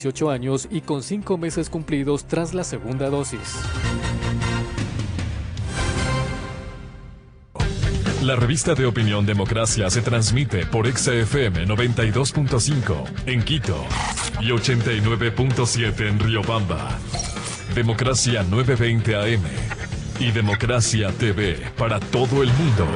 18 años y con 5 meses cumplidos tras la segunda dosis. La revista de opinión Democracia se transmite por XFM 92.5 en Quito y 89.7 en Riobamba. Democracia 920 AM y Democracia TV para todo el mundo.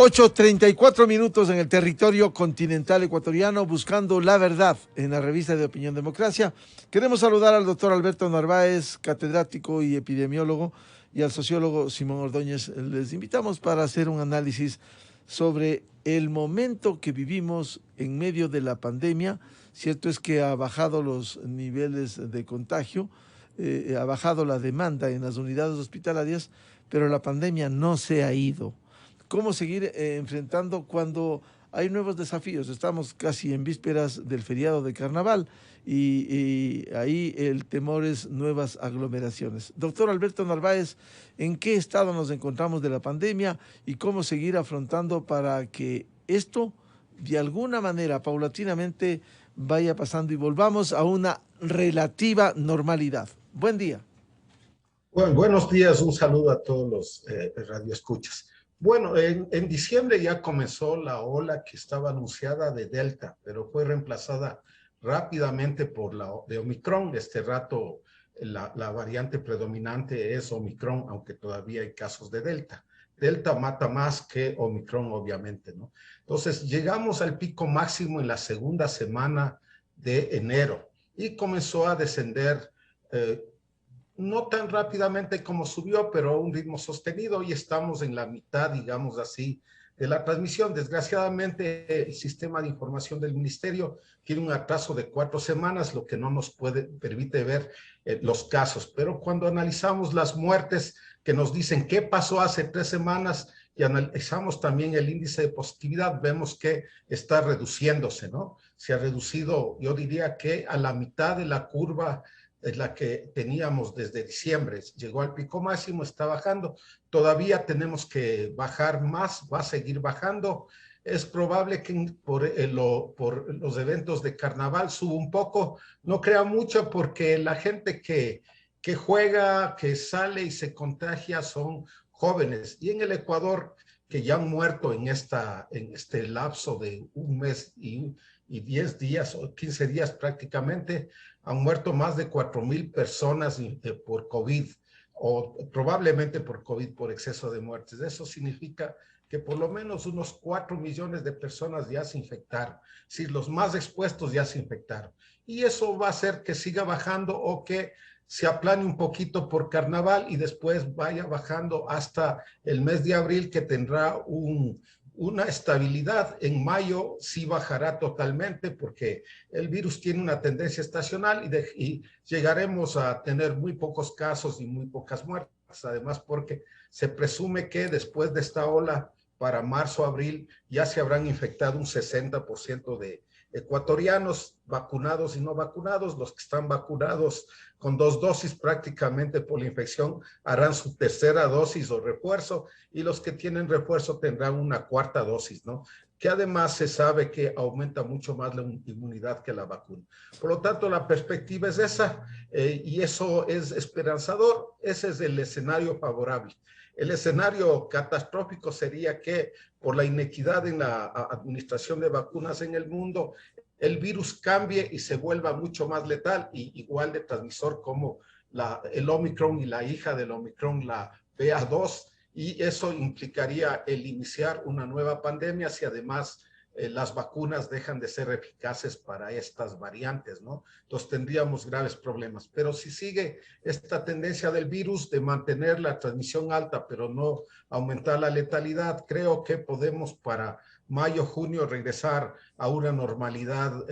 Ocho 34 minutos en el territorio continental ecuatoriano, buscando la verdad en la revista de Opinión Democracia. Queremos saludar al doctor Alberto Narváez, catedrático y epidemiólogo, y al sociólogo Simón Ordóñez. Les invitamos para hacer un análisis sobre el momento que vivimos en medio de la pandemia. Cierto es que ha bajado los niveles de contagio, ha bajado la demanda en las unidades hospitalarias, pero la pandemia no se ha ido. ¿Cómo seguir enfrentando cuando hay nuevos desafíos? Estamos casi en vísperas del feriado de carnaval y ahí el temor es nuevas aglomeraciones. Doctor Alberto Narváez, ¿en qué estado nos encontramos de la pandemia y cómo seguir afrontando para que esto de alguna manera paulatinamente vaya pasando y volvamos a una relativa normalidad? Buen día. Bueno, buenos días, un saludo a todos los radioescuchas. Bueno, en diciembre ya comenzó la ola que estaba anunciada de Delta, pero fue reemplazada rápidamente por la de Omicron. Este rato la variante predominante es Omicron, aunque todavía hay casos de Delta. Delta mata más que Omicron, obviamente, ¿no? Entonces, llegamos al pico máximo en la segunda semana de enero y comenzó a descender no tan rápidamente como subió, pero a un ritmo sostenido, y estamos en la mitad, digamos así, de la transmisión. Desgraciadamente, el sistema de información del ministerio tiene un atraso de 4 semanas, lo que no nos permite ver los casos. Pero cuando analizamos las muertes que nos dicen qué pasó hace 3 semanas y analizamos también el índice de positividad, vemos que está reduciéndose, ¿no? Se ha reducido, yo diría que a la mitad de la curva es la que teníamos desde diciembre. Llegó al pico máximo, está bajando. Todavía tenemos que bajar más, va a seguir bajando. Es probable que por los eventos de carnaval suba un poco. No crea mucho porque la gente que juega, que sale y se contagia son jóvenes. Y en el Ecuador, que ya han muerto en este lapso de un mes y 10 días o 15 días prácticamente, han muerto más de 4,000 personas por COVID, o probablemente por COVID, por exceso de muertes. Eso significa que por lo menos unos 4 millones de personas ya se infectaron. Es decir, los más expuestos ya se infectaron. Y eso va a hacer que siga bajando o que se aplane un poquito por carnaval y después vaya bajando hasta el mes de abril, que tendrá una estabilidad. En mayo sí bajará totalmente porque el virus tiene una tendencia estacional y llegaremos a tener muy pocos casos y muy pocas muertes. Además, porque se presume que después de esta ola, para marzo, abril, ya se habrán infectado un 60% de ecuatorianos, vacunados y no vacunados. Los que están vacunados con 2 dosis prácticamente por la infección harán su tercera dosis o refuerzo, y los que tienen refuerzo tendrán una cuarta dosis, ¿no? Que además se sabe que aumenta mucho más la inmunidad que la vacuna. Por lo tanto, la perspectiva es esa, y eso es esperanzador. Ese es el escenario favorable. El escenario catastrófico sería que, por la inequidad en la administración de vacunas en el mundo, el virus cambie y se vuelva mucho más letal y igual de transmisor como el Omicron y la hija del Omicron, la BA2, y eso implicaría el iniciar una nueva pandemia si además las vacunas dejan de ser eficaces para estas variantes, ¿no? Entonces tendríamos graves problemas. Pero si sigue esta tendencia del virus de mantener la transmisión alta, pero no aumentar la letalidad, creo que podemos para mayo, junio regresar a una normalidad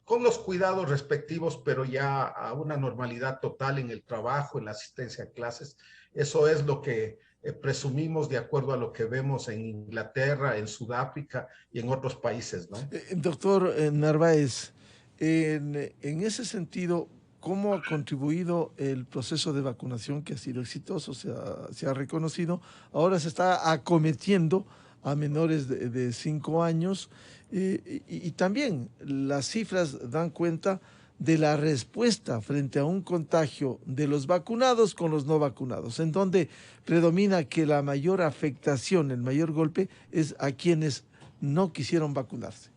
con los cuidados respectivos, pero ya a una normalidad total en el trabajo, en la asistencia a clases. Eso es lo que presumimos de acuerdo a lo que vemos en Inglaterra, en Sudáfrica y en otros países, ¿no? Doctor Narváez, en ese sentido, ¿cómo ha contribuido el proceso de vacunación que ha sido exitoso, se ha reconocido? Ahora se está acometiendo a menores de 5 años. Y también las cifras dan cuenta de la respuesta frente a un contagio de los vacunados con los no vacunados, en donde predomina que la mayor afectación, el mayor golpe, es a quienes no quisieron vacunarse.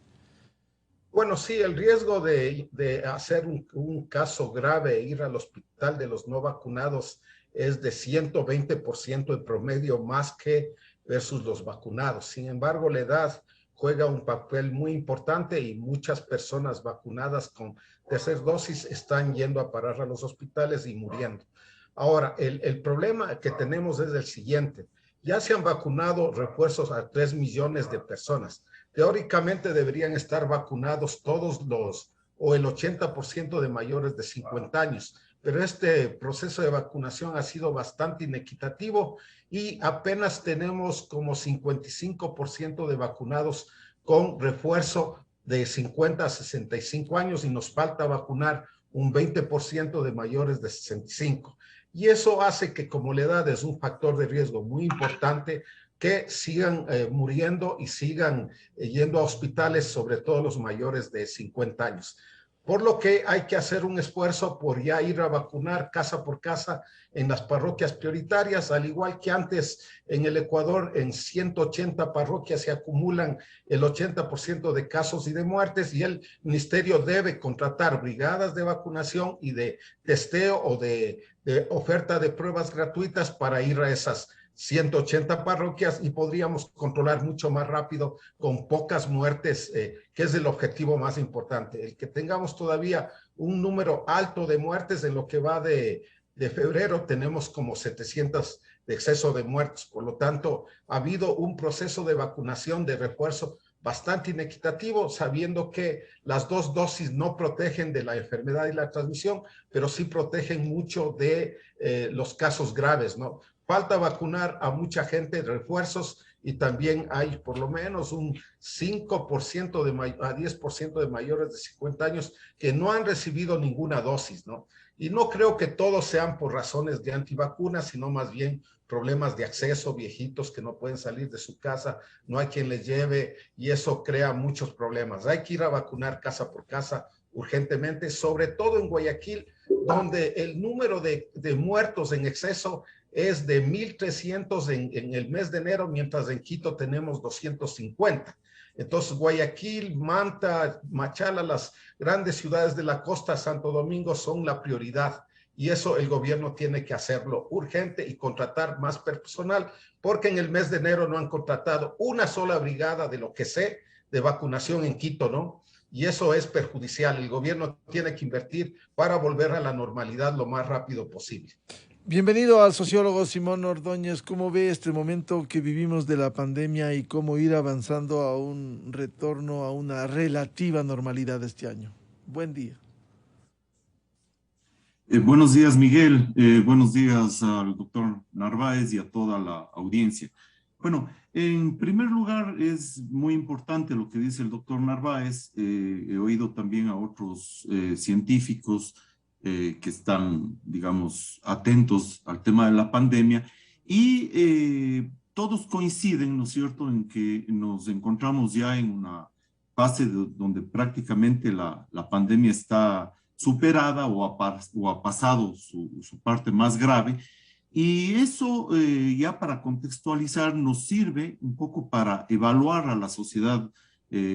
Bueno, sí, el riesgo de hacer un caso grave e ir al hospital de los no vacunados es de 120% en promedio más que versus los vacunados. Sin embargo, la edad juega un papel muy importante y muchas personas vacunadas con tercera dosis están yendo a parar a los hospitales y muriendo. Ahora, el problema que tenemos es el siguiente. Ya se han vacunado refuerzos a 3 millones de personas. Teóricamente deberían estar vacunados o el 80% de mayores de 50 años, pero este proceso de vacunación ha sido bastante inequitativo y apenas tenemos como 55% de vacunados con refuerzo de 50 a 65 años y nos falta vacunar un 20% de mayores de 65. Y eso hace que, como la edad es un factor de riesgo muy importante, que sigan muriendo y sigan yendo a hospitales, sobre todo los mayores de 50 años. Por lo que hay que hacer un esfuerzo por ya ir a vacunar casa por casa en las parroquias prioritarias, al igual que antes en el Ecuador, en 180 parroquias se acumulan el 80% de casos y de muertes, y el ministerio debe contratar brigadas de vacunación y de testeo o de oferta de pruebas gratuitas para ir a esas 180 parroquias y podríamos controlar mucho más rápido con pocas muertes, que es el objetivo más importante. El que tengamos todavía un número alto de muertes en lo que va de febrero, tenemos como 700 de exceso de muertos. Por lo tanto, ha habido un proceso de vacunación de refuerzo bastante inequitativo, sabiendo que las 2 dosis no protegen de la enfermedad y la transmisión, pero sí protegen mucho de los casos graves, ¿no? Falta vacunar a mucha gente, refuerzos, y también hay por lo menos un 5% a 10% de mayores de 50 años que no han recibido ninguna dosis, ¿no? Y no creo que todos sean por razones de antivacunas, sino más bien problemas de acceso, viejitos que no pueden salir de su casa, no hay quien les lleve, y eso crea muchos problemas. Hay que ir a vacunar casa por casa urgentemente, sobre todo en Guayaquil, donde el número de muertos en exceso es de 1,300 en el mes de enero, mientras en Quito tenemos 250. Entonces, Guayaquil, Manta, Machala, las grandes ciudades de la costa, Santo Domingo, son la prioridad. Y eso el gobierno tiene que hacerlo urgente y contratar más personal, porque en el mes de enero no han contratado una sola brigada de lo que sé de vacunación en Quito, ¿no? Y eso es perjudicial. El gobierno tiene que invertir para volver a la normalidad lo más rápido posible. Bienvenido al sociólogo Simón Ordóñez. ¿Cómo ve este momento que vivimos de la pandemia y cómo ir avanzando a un retorno a una relativa normalidad este año? Buen día. Buenos días, Miguel. Buenos días al doctor Narváez y a toda la audiencia. Bueno, en primer lugar, es muy importante lo que dice el doctor Narváez. He oído también a otros científicos que están, digamos, atentos al tema de la pandemia, y todos coinciden, ¿no es cierto?, en que nos encontramos ya en una fase donde prácticamente la pandemia está superada o ha pasado su parte más grave, y eso ya para contextualizar nos sirve un poco para evaluar a la sociedad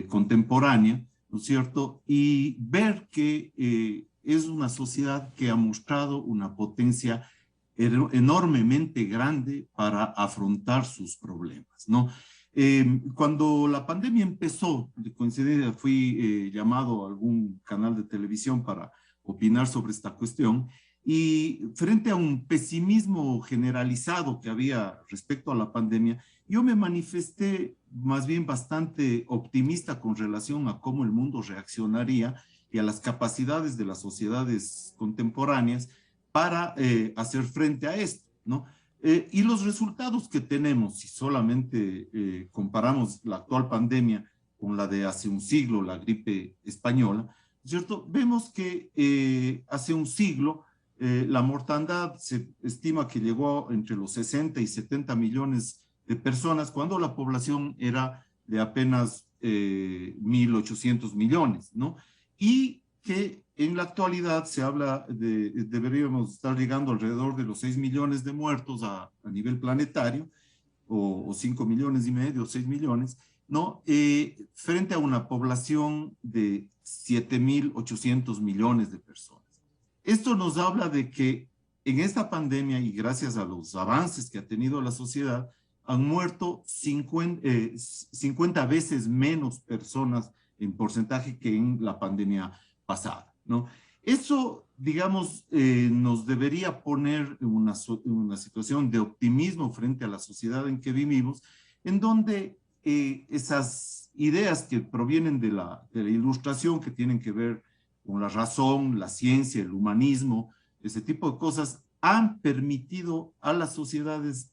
contemporánea, ¿no es cierto?, y ver que es una sociedad que ha mostrado una potencia enormemente grande para afrontar sus problemas, ¿no? Cuando la pandemia empezó, de coincidencia fui llamado a algún canal de televisión para opinar sobre esta cuestión, y frente a un pesimismo generalizado que había respecto a la pandemia, yo me manifesté más bien bastante optimista con relación a cómo el mundo reaccionaría y a las capacidades de las sociedades contemporáneas para hacer frente a esto, ¿no? Y los resultados que tenemos, si solamente comparamos la actual pandemia con la de hace un siglo, la gripe española, ¿cierto? Vemos que hace un siglo la mortandad se estima que llegó entre los 60 y 70 millones de personas, cuando la población era de apenas 1.800 millones, ¿no? Y que en la actualidad se habla de, deberíamos estar llegando alrededor de los 6 millones de muertos a nivel planetario, o 5 millones y medio, 6 millones, ¿no? Frente a una población de 7.800 millones de personas. Esto nos habla de que en esta pandemia, y gracias a los avances que ha tenido la sociedad, han muerto 50 veces menos personas en porcentaje que en la pandemia pasada, ¿no? Eso, digamos, nos debería poner en una situación de optimismo frente a la sociedad en que vivimos, en donde esas ideas que provienen de la ilustración, que tienen que ver con la razón, la ciencia, el humanismo, ese tipo de cosas, han permitido a las sociedades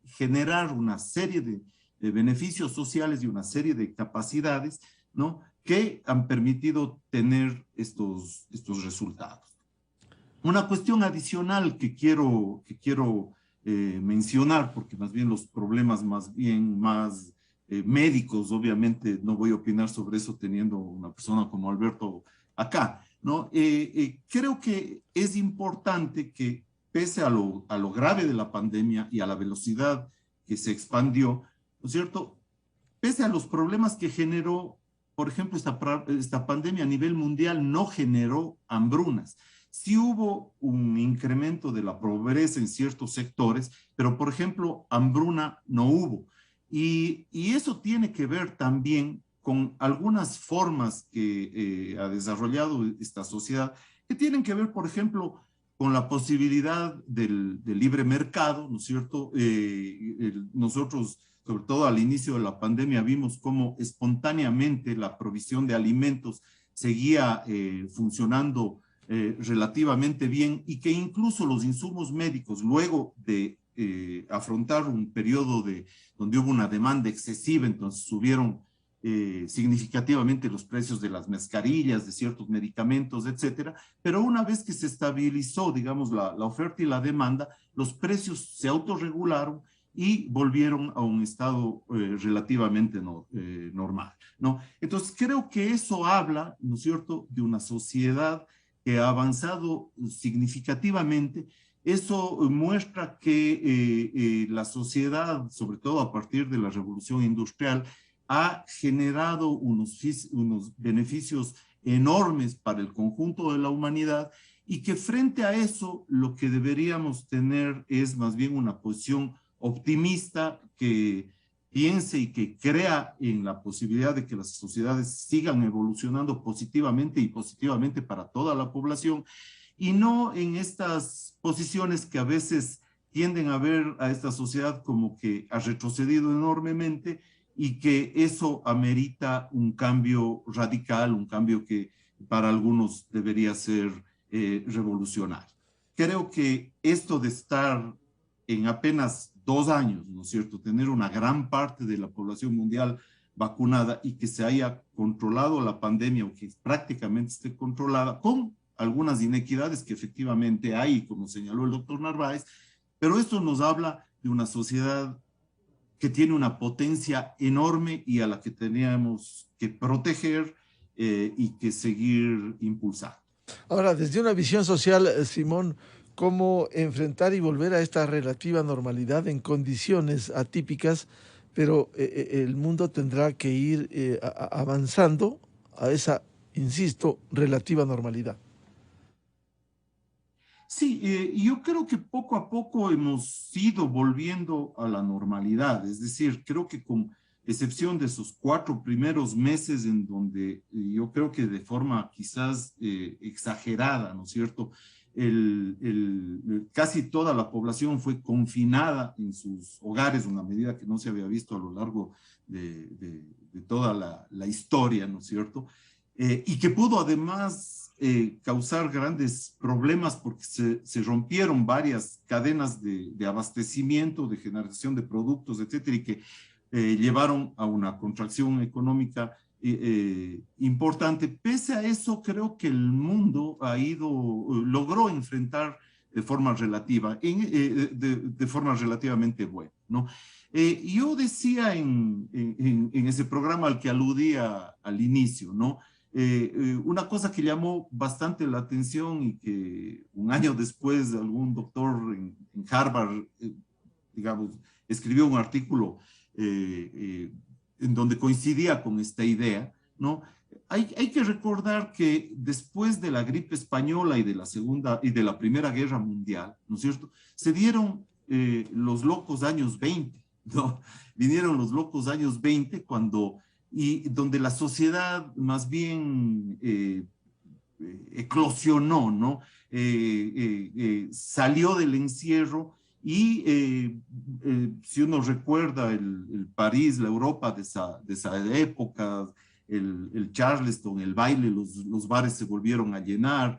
generar una serie de beneficios sociales y una serie de capacidades, ¿no?, que han permitido tener estos resultados. Una cuestión adicional que quiero mencionar, porque más bien los problemas más médicos, obviamente no voy a opinar sobre eso teniendo una persona como Alberto acá, ¿no? Creo que es importante que, pese a lo grave de la pandemia y a la velocidad que se expandió, ¿no es cierto?, pese a los problemas que generó, por ejemplo, esta pandemia a nivel mundial no generó hambrunas. Sí hubo un incremento de la pobreza en ciertos sectores, pero, por ejemplo, hambruna no hubo. Y eso tiene que ver también con algunas formas que ha desarrollado esta sociedad, que tienen que ver, por ejemplo, con la posibilidad del libre mercado, ¿no es cierto? Nosotros, sobre todo al inicio de la pandemia, vimos cómo espontáneamente la provisión de alimentos seguía funcionando relativamente bien, y que incluso los insumos médicos, luego de afrontar un periodo donde hubo una demanda excesiva, entonces subieron significativamente los precios de las mascarillas, de ciertos medicamentos, etcétera, pero una vez que se estabilizó, digamos, la oferta y la demanda, los precios se autorregularon y volvieron a un estado relativamente normal, ¿no? Entonces, creo que eso habla, ¿no es cierto?, de una sociedad que ha avanzado significativamente. Eso muestra que la sociedad, sobre todo a partir de la revolución industrial, ha generado unos beneficios enormes para el conjunto de la humanidad, y que frente a eso lo que deberíamos tener es más bien una posición optimista, que piense y que crea en la posibilidad de que las sociedades sigan evolucionando positivamente y positivamente para toda la población, y no en estas posiciones que a veces tienden a ver a esta sociedad como que ha retrocedido enormemente, y que eso amerita un cambio radical, un cambio que para algunos debería ser revolucionario. Creo que esto de estar en apenas 2 años, ¿no es cierto?, tener una gran parte de la población mundial vacunada y que se haya controlado la pandemia, o que prácticamente esté controlada, con algunas inequidades que efectivamente hay, como señaló el doctor Narváez, pero esto nos habla de una sociedad que tiene una potencia enorme y a la que teníamos que proteger y que seguir impulsando. Ahora, desde una visión social, Simón, ¿cómo enfrentar y volver a esta relativa normalidad en condiciones atípicas? Pero el mundo tendrá que ir avanzando a esa, insisto, relativa normalidad. Sí, yo creo que poco a poco hemos ido volviendo a la normalidad. Es decir, creo que con excepción de esos 4 primeros meses en donde yo creo que de forma quizás exagerada, ¿no es cierto?, casi toda la población fue confinada en sus hogares, una medida que no se había visto a lo largo de toda la historia, ¿no es cierto?, y que pudo además causar grandes problemas porque se rompieron varias cadenas de abastecimiento, de generación de productos, etcétera, y que llevaron a una contracción económica importante. Pese a eso, creo que el mundo logró enfrentar de forma relativa, de forma relativamente buena, ¿no? Yo decía en ese programa al que aludía al inicio, ¿no? Una cosa que llamó bastante la atención y que un año después algún doctor en Harvard, digamos, escribió un artículo en donde coincidía con esta idea, ¿no? Hay que recordar que después de la gripe española y de la Primera Guerra Mundial, ¿no es cierto?, se dieron los locos años 20, ¿no? Vinieron los locos años 20 donde la sociedad más bien eclosionó, ¿no? Salió del encierro y si uno recuerda el París, la Europa de esa época, el Charleston, el baile, los bares se volvieron a llenar,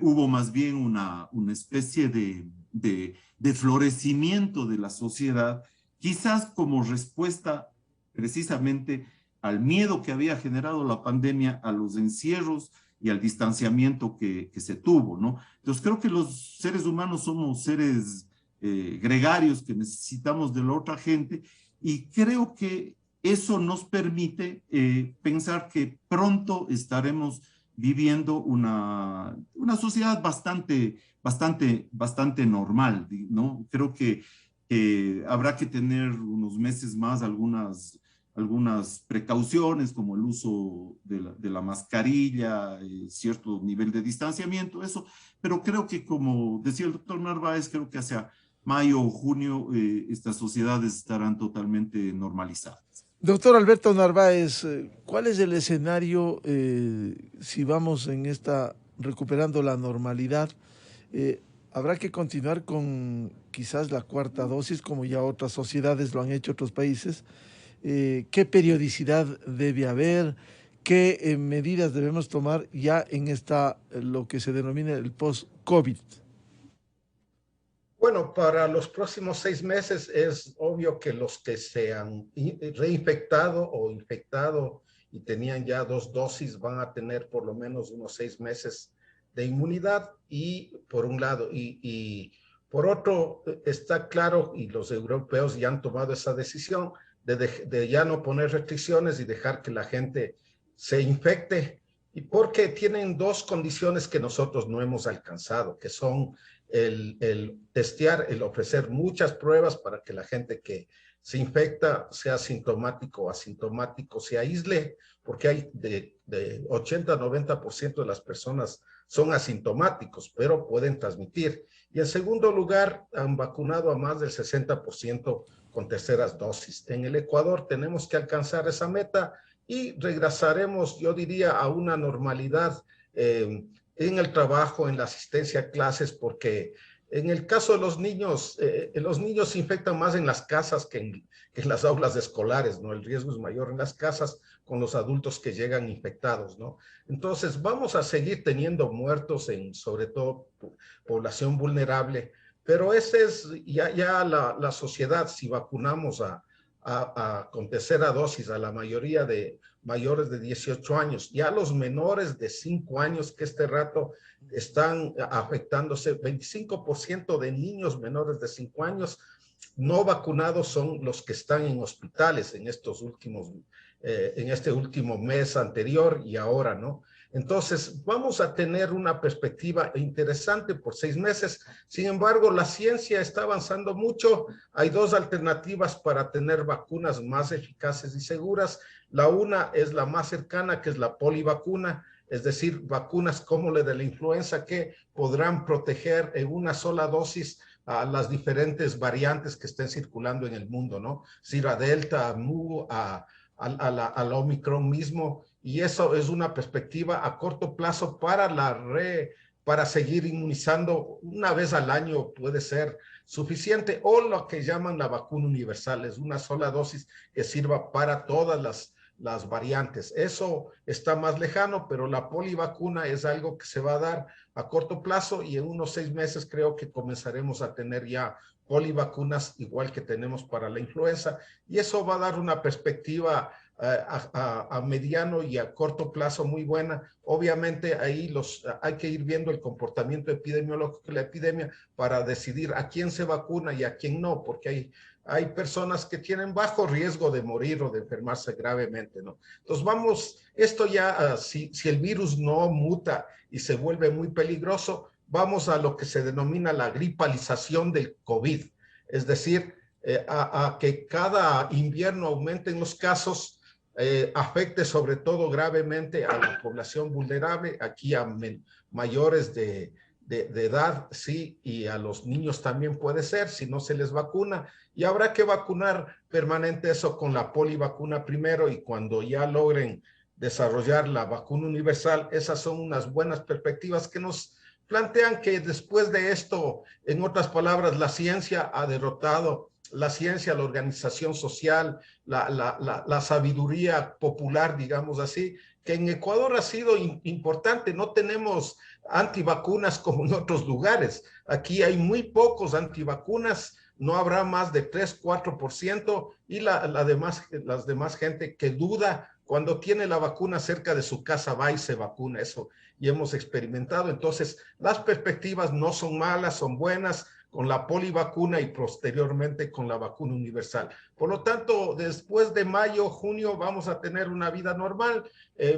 hubo más bien una especie de florecimiento de la sociedad, quizás como respuesta precisamente al miedo que había generado la pandemia, a los encierros y al distanciamiento que se tuvo, ¿no? Entonces creo que los seres humanos somos seres gregarios que necesitamos de la otra gente, y creo que eso nos permite pensar que pronto estaremos viviendo una sociedad bastante normal, ¿no? Creo que habrá que tener unos meses más algunas precauciones, como el uso de la mascarilla, cierto nivel de distanciamiento, eso, pero creo que, como decía el doctor Narváez, creo que hacia mayo o junio estas sociedades estarán totalmente normalizadas. Doctor Alberto Narváez, ¿cuál es el escenario si vamos recuperando la normalidad? ¿Habrá que continuar con quizás la cuarta dosis, como ya otras sociedades lo han hecho, otros países? ¿Qué periodicidad debe haber? ¿Qué medidas debemos tomar ya en lo que se denomina el post-COVID? Bueno, para los próximos 6 meses es obvio que los que se han reinfectado o infectado y tenían ya 2 dosis van a tener por lo menos unos 6 meses de inmunidad, y por un lado, y por otro, está claro, y los europeos ya han tomado esa decisión de ya no poner restricciones y dejar que la gente se infecte, y porque tienen 2 condiciones que nosotros no hemos alcanzado, que son el testear, el ofrecer muchas pruebas para que la gente que se infecta, sea sintomático o asintomático, se aísle, porque hay de 80 a 90% de las personas son asintomáticos, pero pueden transmitir. Y en segundo lugar, han vacunado a más del 60% con terceras dosis. En el Ecuador tenemos que alcanzar esa meta y regresaremos, yo diría, a una normalidad en el trabajo, en la asistencia a clases, porque en el caso de los niños se infectan más en las casas que en las aulas escolares, ¿no? El riesgo es mayor en las casas con los adultos que llegan infectados, ¿no? Entonces, vamos a seguir teniendo muertos en, sobre todo, población vulnerable, pero esa es ya la sociedad. Si vacunamos con tercera dosis a la mayoría de mayores de 18 años, ya los menores de 5 años que este rato están afectándose, 25% de niños menores de 5 años no vacunados son los que están en hospitales en este último mes anterior y ahora, ¿no? Entonces, vamos a tener una perspectiva interesante por 6 meses. Sin embargo, la ciencia está avanzando mucho. Hay 2 alternativas para tener vacunas más eficaces y seguras. La una es la más cercana, que es la polivacuna, es decir, vacunas como la de la influenza que podrán proteger en una sola dosis a las diferentes variantes que estén circulando en el mundo, ¿no? Es decir, a Delta, a Mu, al Omicron mismo, y eso es una perspectiva a corto plazo para seguir inmunizando una vez al año puede ser suficiente, o lo que llaman la vacuna universal, es una sola dosis que sirva para todas las variantes. Eso está más lejano, pero la polivacuna es algo que se va a dar a corto plazo, y en unos 6 meses creo que comenzaremos a tener ya polivacunas igual que tenemos para la influenza, y eso va a dar una perspectiva a mediano y a corto plazo muy buena. Obviamente ahí hay que ir viendo el comportamiento epidemiológico de la epidemia para decidir a quién se vacuna y a quién no, porque hay personas que tienen bajo riesgo de morir o de enfermarse gravemente, ¿no? Entonces esto ya, si el virus no muta y se vuelve muy peligroso, vamos a lo que se denomina la gripalización del COVID, es decir, a que cada invierno aumenten los casos, afecte sobre todo gravemente a la población vulnerable, aquí a mayores de edad, sí, y a los niños también puede ser, si no se les vacuna, y habrá que vacunar permanente eso con la polivacuna primero, y cuando ya logren desarrollar la vacuna universal, esas son unas buenas perspectivas que nos plantean que después de esto, en otras palabras, la ciencia ha derrotado, la ciencia, la organización social, la sabiduría popular, digamos así, que en Ecuador ha sido importante. No tenemos antivacunas como en otros lugares. Aquí hay muy pocos antivacunas, no habrá más de 3-4%, y las demás gente que duda, cuando tiene la vacuna cerca de su casa va y se vacuna, eso y hemos experimentado. Entonces, las perspectivas no son malas, son buenas, con la polivacuna y posteriormente con la vacuna universal. Por lo tanto, después de mayo, junio, vamos a tener una vida normal.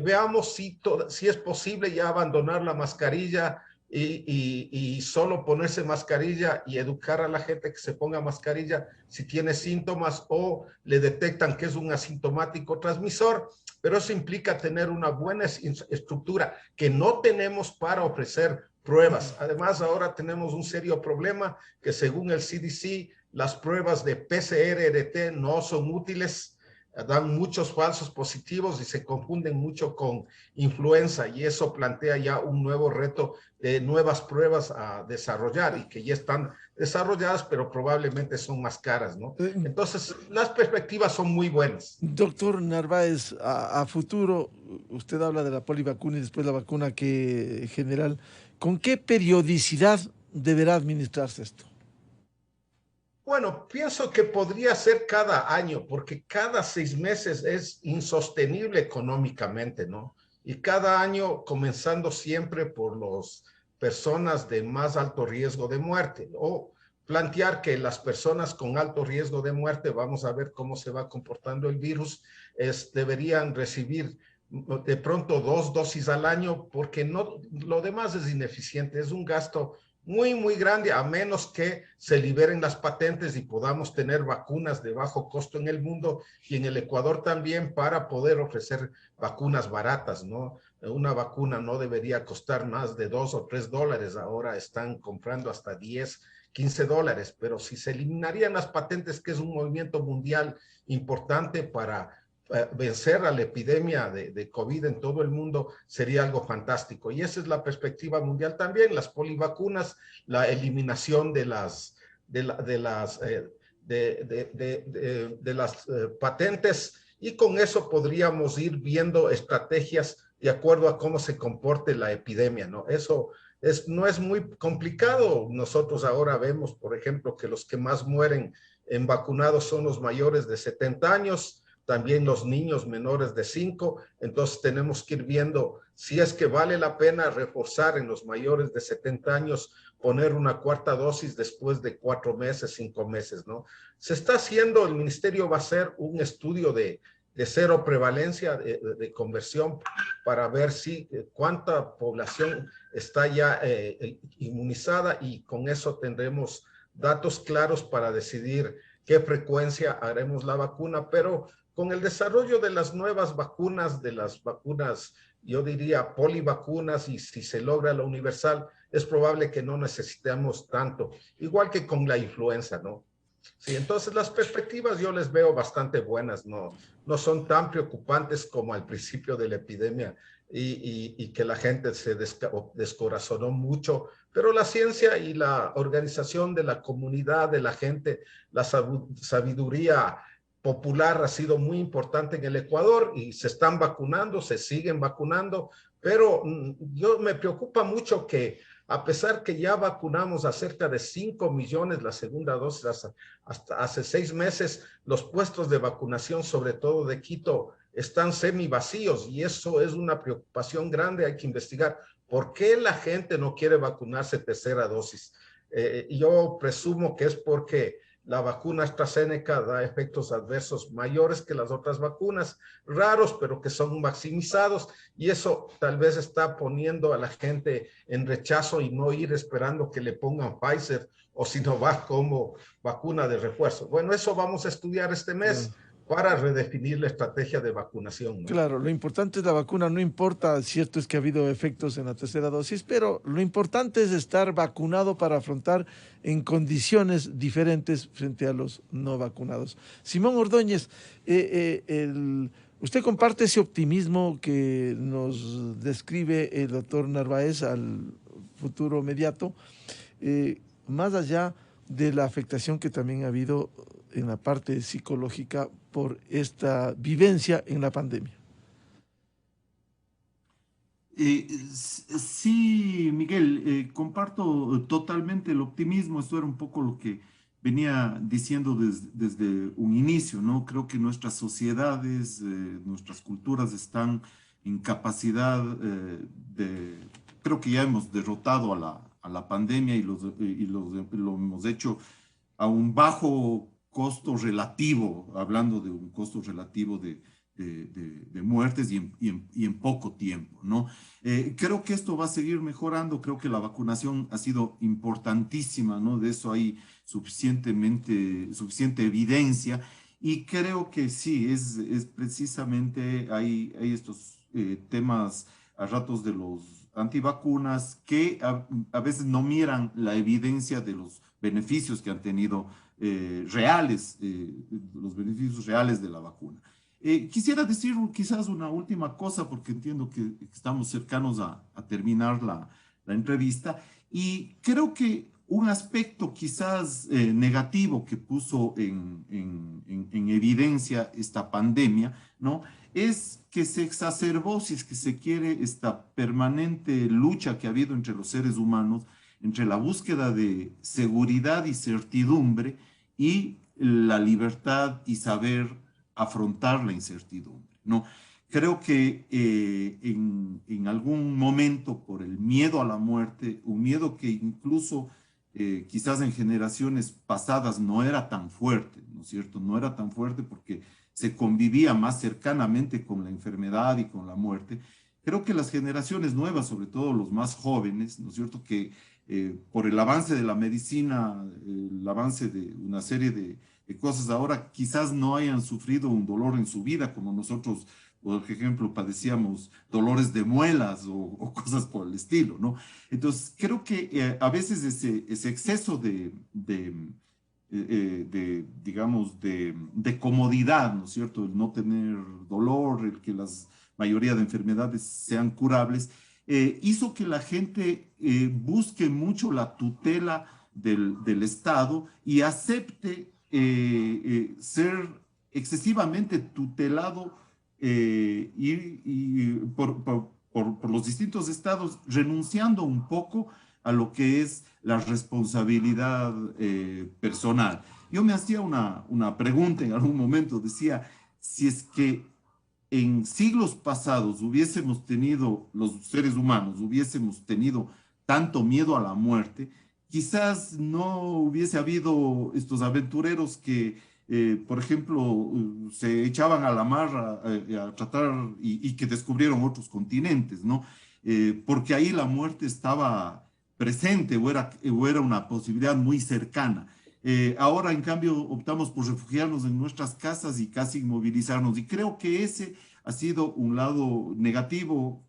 Veamos si es posible ya abandonar la mascarilla y solo ponerse mascarilla y educar a la gente que se ponga mascarilla si tiene síntomas o le detectan que es un asintomático transmisor. Pero eso implica tener una buena estructura que no tenemos para ofrecer pruebas. Además, ahora tenemos un serio problema que según el CDC, las pruebas de PCR-RT no son útiles, dan muchos falsos positivos y se confunden mucho con influenza, y eso plantea ya un nuevo reto de nuevas pruebas a desarrollar y que ya están desarrolladas, pero probablemente son más caras, ¿no? Entonces, las perspectivas son muy buenas. Doctor Narváez, a futuro, usted habla de la polivacuna y después la vacuna general. ¿Con qué periodicidad deberá administrarse esto? Bueno, pienso que podría ser cada año, porque cada 6 meses es insostenible económicamente, ¿no? Y cada año comenzando siempre por las personas de más alto riesgo de muerte, o plantear que las personas con alto riesgo de muerte, vamos a ver cómo se va comportando el virus, deberían recibir de pronto 2 dosis al año, porque lo demás es ineficiente, es un gasto muy, muy grande, a menos que se liberen las patentes y podamos tener vacunas de bajo costo en el mundo y en el Ecuador también, para poder ofrecer vacunas baratas, ¿no? Una vacuna no debería costar más de $2 o $3, ahora están comprando hasta $10-15, pero si se eliminarían las patentes, que es un movimiento mundial importante para vencer a la epidemia de COVID en todo el mundo, sería algo fantástico. Y esa es la perspectiva mundial también, las polivacunas, la eliminación de las patentes, y con eso podríamos ir viendo estrategias de acuerdo a cómo se comporte la epidemia, ¿no? Eso no es muy complicado. Nosotros ahora vemos, por ejemplo, que los que más mueren en vacunados son los mayores de 70 años, también los niños menores de 5, entonces tenemos que ir viendo si es que vale la pena reforzar en los mayores de 70 años, poner una 4ª dosis después de 4 meses, 5 meses, ¿no? Se está haciendo, el ministerio va a hacer un estudio de cero prevalencia, de conversión, para ver cuánta población está ya inmunizada, y con eso tendremos datos claros para decidir qué frecuencia haremos la vacuna. Pero con el desarrollo de las nuevas vacunas, yo diría polivacunas, y si se logra la universal, es probable que no necesitemos tanto, igual que con la influenza, ¿no? Sí, entonces las perspectivas yo les veo bastante buenas, no son tan preocupantes como al principio de la epidemia, y que la gente se descorazonó mucho, pero la ciencia y la organización de la comunidad, de la gente, la sabiduría popular ha sido muy importante en el Ecuador, y se están vacunando, se siguen vacunando, pero me preocupa mucho que, a pesar que ya vacunamos a cerca de 5 millones la segunda dosis hasta hace 6 meses, los puestos de vacunación, sobre todo de Quito, están semivacíos y eso es una preocupación grande. Hay que investigar por qué la gente no quiere vacunarse tercera dosis. Yo presumo que es porque la vacuna AstraZeneca da efectos adversos mayores que las otras vacunas, raros, pero que son maximizados, y eso tal vez está poniendo a la gente en rechazo y no ir esperando que le pongan Pfizer o Sinovac como vacuna de refuerzo. Bueno, eso vamos a estudiar este mes para redefinir la estrategia de vacunación, ¿no? Claro, lo importante es la vacuna, no importa, cierto es que ha habido efectos en la tercera dosis, pero lo importante es estar vacunado para afrontar en condiciones diferentes frente a los no vacunados. Simón Ordóñez, ¿usted comparte ese optimismo que nos describe el doctor Narváez al futuro mediato, más allá de la afectación que también ha habido en la parte psicológica por esta vivencia en la pandemia? Sí, Miguel, comparto totalmente el optimismo. Esto era un poco lo que venía diciendo desde un inicio, ¿no? Creo que nuestras sociedades, nuestras culturas están en capacidad creo que ya hemos derrotado a la pandemia y lo hemos hecho a un bajo costo relativo, hablando de un costo relativo de muertes y en poco tiempo, ¿no? Creo que esto va a seguir mejorando. Creo que la vacunación ha sido importantísima, ¿no? De eso hay suficiente evidencia, y creo que sí, es precisamente hay estos temas a ratos de los antivacunas que a veces no miran la evidencia de los beneficios que han tenido reales, los beneficios reales de la vacuna. Quisiera decir quizás una última cosa, porque entiendo que estamos cercanos a terminar la entrevista, y creo que un aspecto quizás negativo que puso en evidencia esta pandemia, ¿no?, es que se exacerbó, si es que se quiere, esta permanente lucha que ha habido entre los seres humanos, entre la búsqueda de seguridad y certidumbre y la libertad y saber afrontar la incertidumbre, ¿no? Creo que en algún momento, por el miedo a la muerte, un miedo que incluso quizás en generaciones pasadas no era tan fuerte, ¿no es cierto? No era tan fuerte porque se convivía más cercanamente con la enfermedad y con la muerte. Creo que las generaciones nuevas, sobre todo los más jóvenes, ¿no es cierto?, que por el avance de la medicina, el avance de una serie de cosas ahora, quizás no hayan sufrido un dolor en su vida como nosotros, por ejemplo, padecíamos dolores de muelas o cosas por el estilo, ¿no? Entonces, creo que a veces ese exceso digamos, de comodidad, ¿no es cierto?, el no tener dolor, el que las mayoría de enfermedades sean curables, hizo que la gente busque mucho la tutela del Estado y acepte ser excesivamente tutelado por los distintos estados, renunciando un poco a lo que es la responsabilidad personal. Yo me hacía una pregunta en algún momento, decía, si es que en siglos pasados hubiésemos tenido, los seres humanos, hubiésemos tenido tanto miedo a la muerte, quizás no hubiese habido estos aventureros que, por ejemplo, se echaban a la mar a tratar y que descubrieron otros continentes, ¿no? Porque ahí la muerte estaba presente o era una posibilidad muy cercana. Ahora, en cambio, optamos por refugiarnos en nuestras casas y casi inmovilizarnos. Y creo que ese ha sido un lado negativo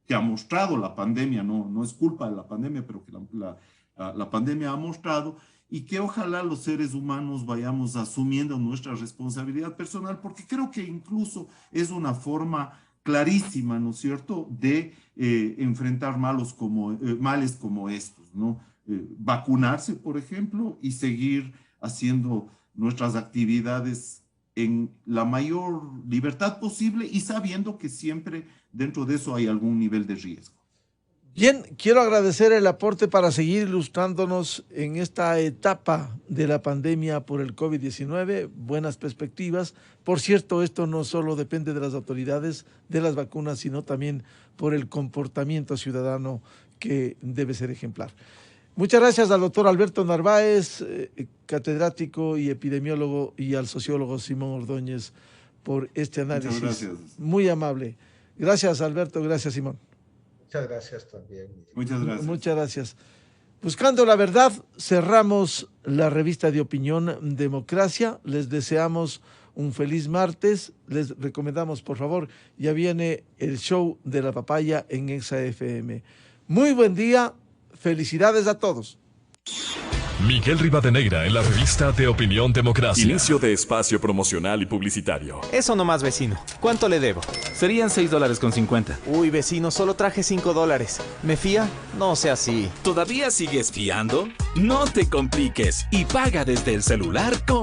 que ha mostrado la pandemia. No es culpa de la pandemia, pero que la pandemia ha mostrado, y que ojalá los seres humanos vayamos asumiendo nuestra responsabilidad personal, porque creo que incluso es una forma clarísima, ¿no es cierto?, de enfrentar males como estos, ¿no? Vacunarse, por ejemplo, y seguir haciendo nuestras actividades en la mayor libertad posible y sabiendo que siempre dentro de eso hay algún nivel de riesgo. Bien, quiero agradecer el aporte para seguir ilustrándonos en esta etapa de la pandemia por el COVID-19, buenas perspectivas. Por cierto, esto no solo depende de las autoridades de las vacunas, sino también por el comportamiento ciudadano que debe ser ejemplar. Muchas gracias al doctor Alberto Narváez, catedrático y epidemiólogo, y al sociólogo Simón Ordóñez por este análisis. Muchas gracias. Muy amable. Gracias, Alberto. Gracias, Simón. Muchas gracias también. Muchas gracias. Muchas gracias. Buscando la verdad, cerramos la revista de opinión Democracia. Les deseamos un feliz martes. Les recomendamos, por favor, ya viene el show de la papaya en Exa FM. Muy buen día. Felicidades a todos. Miguel Rivadeneira en la revista de Opinión Democracia. Inicio de espacio promocional y publicitario. Eso nomás, vecino. ¿Cuánto le debo? Serían $6.50. Uy, vecino, solo traje $5. ¿Me fía? No sea así. ¿Todavía sigues fiando? No te compliques y paga desde el celular con